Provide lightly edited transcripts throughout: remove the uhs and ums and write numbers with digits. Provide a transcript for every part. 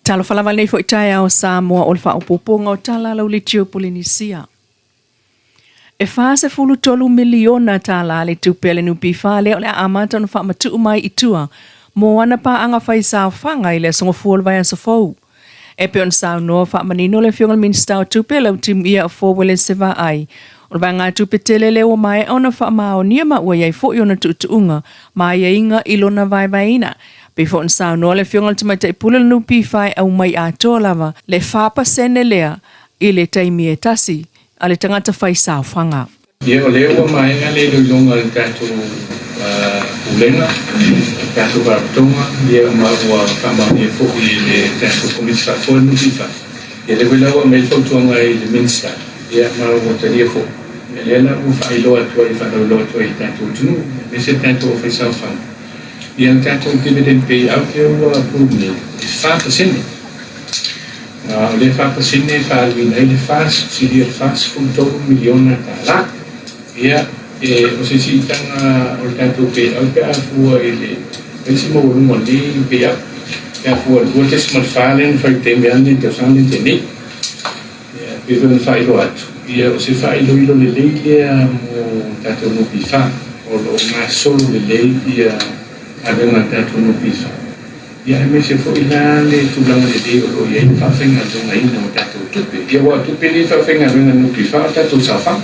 Talo falava nei fo itai o Samoa o le whaopoponga o tala lau le tio Polynesia. E whaase fulu tolu miliona tala le tupele nupi whale o le amata no whaamatu mai i tua, mo ana pa anga whai sao whanga i le songo fuol vai asa FOU. E pe on sao noa whaamanino le whiongal minsta o tupele o tim ia o fōwele sewa ai. O le ngā tupetele leo mai ona whaamao nia ma ua iai fo i ona tuutuunga, mai e inga ilona vai vaina. Before on sao no le whiongal te mai te pula nupi whai au mai a toa lava le whapa sene lea i le taimi e tasi a le tangata whai sao whanga. Ia o leo mai ngā le lunga le tātou ulenga, tātou warapatonga, ia maua whamani e fōki le tātou komisa whoi nupi whai. Ia le wilawa me whautuanga i le minsta, ia maua taria fō. Ia lena u whailoa tua i whanauloa tua i tātou tunu, me se tātou whai sao whanga. Ia tātou dividend pay out e ua apurumi, e 5%. O le 5% whaalwina i le fast, siri le fast, $1 miliona TALA. Ia, o se si tanga o le tātou pay out ka afua i le, si mo urunga li pay out, ka afua le tes mal whaalen, whai te meane, te osane te ne. Ia, pewe na whailo atu. Ia, o se whailo ilo le leilea mo tātou nupi wha, o lo ngā solo le leilea abenga tātou nupi wha. Ia me se fo ina le tūlanga le leo lo ia i whawhenga zonga ina o tātou tupe. Ia wa tupe li whawhenga venga nupi wha tātou sa wha.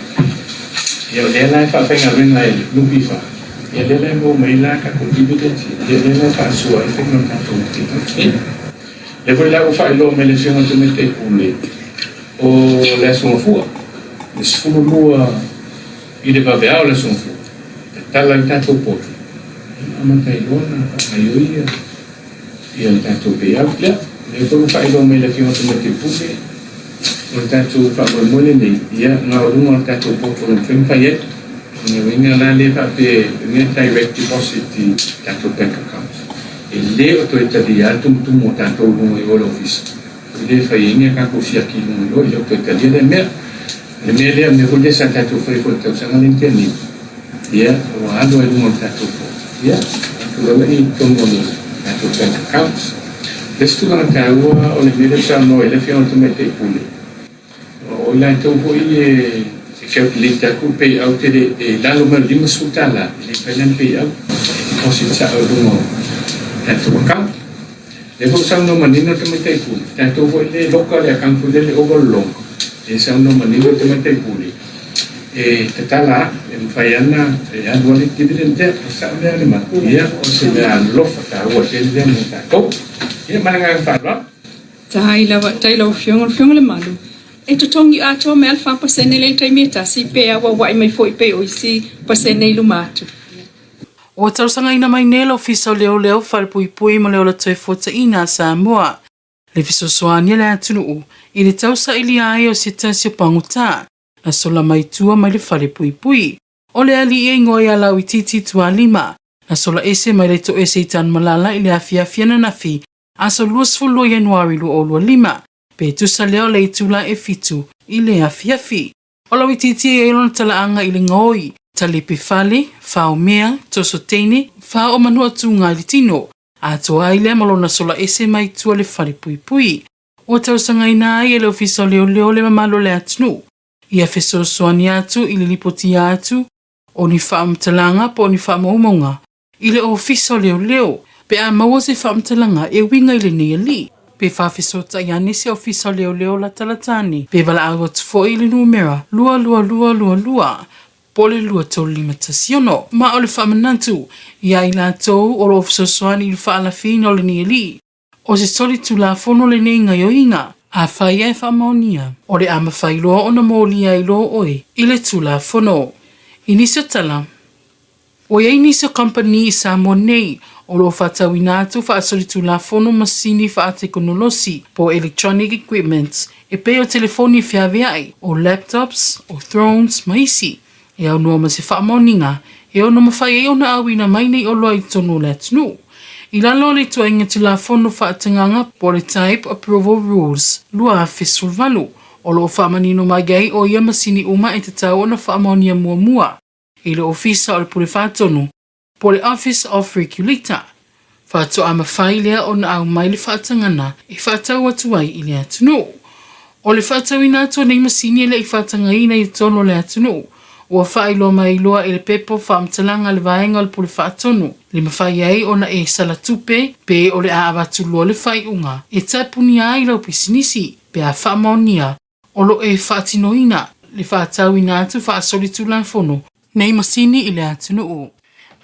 Ia lea lai whawhenga venga e nupi wha. Ia lea lai mo meila ka contributensi. Ia lea lai whaasua e whenga tātou nupi wha. Le voi lau whaelo me le whionga tu me te pule o le asonga fua. Le sfulu lua i le waweao le asonga fua. Te tala i tātou potu. Amatai lona, aioia, ia le tātou pay out lea. Le koro whaelo me le whionga tu me te pule. O le tātou whamoe nei, ia ngā orunga o tātou potu o le whenwhai e. Nga winga la le whape, winga direct deposit i tātou bank accounts. E le o toi tali atumu o tātou runga i ola office. Le whai inga kako siaki runga i ola, o toi tali le mea. Le mea lea me hule sa tātou whai ko tau sanga lente ni. Ia, o alo e runga o tātou potu. Ia, kura i tongo ni tātou bank accounts. Lestu langa tāua o le mele sa no e le whionga tu me te pule. O lai tau hoi e calculate aku pay out e lalo ma lima sutala, le pailan pay out. Deposit sa o runga tātou account. Le ho sa no manino tu me te pule. Tātou hoi le loka le account pule le overlong. Le sa no manino tu me te pule. E te tala, e mwhaiana, e anuali dividend te, o sa mea le matu. Ia, o se mea lofa ta ua te lea mo tātou. Ia, mananga whaarua. Taila o whionga le malu. E tutongi ato me alfa pasene le taimeta, si pe awa wai mai foi pe o si pasene ilu matu. O tausanga ina mai nela o fisa leo whalpui mo leo la toi fota ina Samoa. Le fiso soania le atunu i le tausa ili ai o si tasi o panguta. Na sola mai tua mai le whare pui. O le ali e ngoi ala ui titi tua 5. Na sola ese mai le to ese i tan malala i le afia na nafi. Aso luas fulu Januari lu o lua 5. Pe tusa leo le itula e fitu i le afiafi. O la ui titi e ilona talaanga i le ngoi. Talipi fale, whao mea, toso teine, whao manua tunga i le tino. A toa i le malona sola ese mai tua le whare pui. O tausanga ina ai e le ofisa leo le mamalo le atunu. Ia feso soani atu i le lipoti atu, o ni whaamtalanga po ni whaamaumaunga. I le ofisa leo, pe a maua se whaamtalanga e winga i le nia li. Pe whawhiso taiane se ofisa leo la talatani. Pe wala awa tufo i le numera, lua. Pole lua tolu 5 tasiono. Ma o le whaamanantu, ia i la tou o le ofisa soani i le whaalafina o le nia li. O se soli tu la fono le nenga yo inga. A whai e whamaonia. O le ama whailoa o na mōlia i lo oi. I le tula whono. I niso tala. O ia i niso company i Samoan nei. O lo whatau ina atu whaasori tula whono masini whaatekonolosi po electronic equipment. E pe o telefoni whiaweai. O laptops, o thrones, maisi. E au noa ma se whamaoninga. E o no mawhai e o na awina mai nei o loa i tono le atunu. I lalo le tua inga tula whono whaatanganga po le type approval rules. Lua a fisul valu. O lo whaamanino mai gai o ia masini uma e te tau o na whaamaonia mua. I le ofisa o le pule whaatonu. Po le Office of Regulator. Whātoa mawhai lea o na au mai le whaatangana I whaatau atu ai I le atunu. O le whaatau ina atua nei masini le I whaatanga ina I tono le atunu. Ua whai loa mai loa le pepo whaamtalanga le vaenga le pule whaatonu. Le mawhai ai o na sala tupe pe o le aawatu loa le whai unga. Taipuni ai lau pisinisi pe a whaamaonia o lo whaatinoina le whaatau ina atu whaasoli tulan fono. Nei masini I le atunu.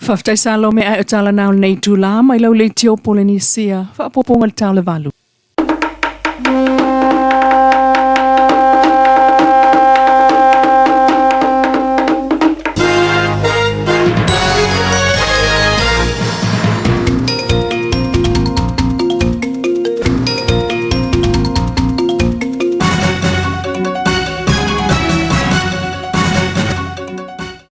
Whaftai sa lo me ai o tala nao nei tū la mai lau le tio Polynesia, whaapoponga le tau le valu.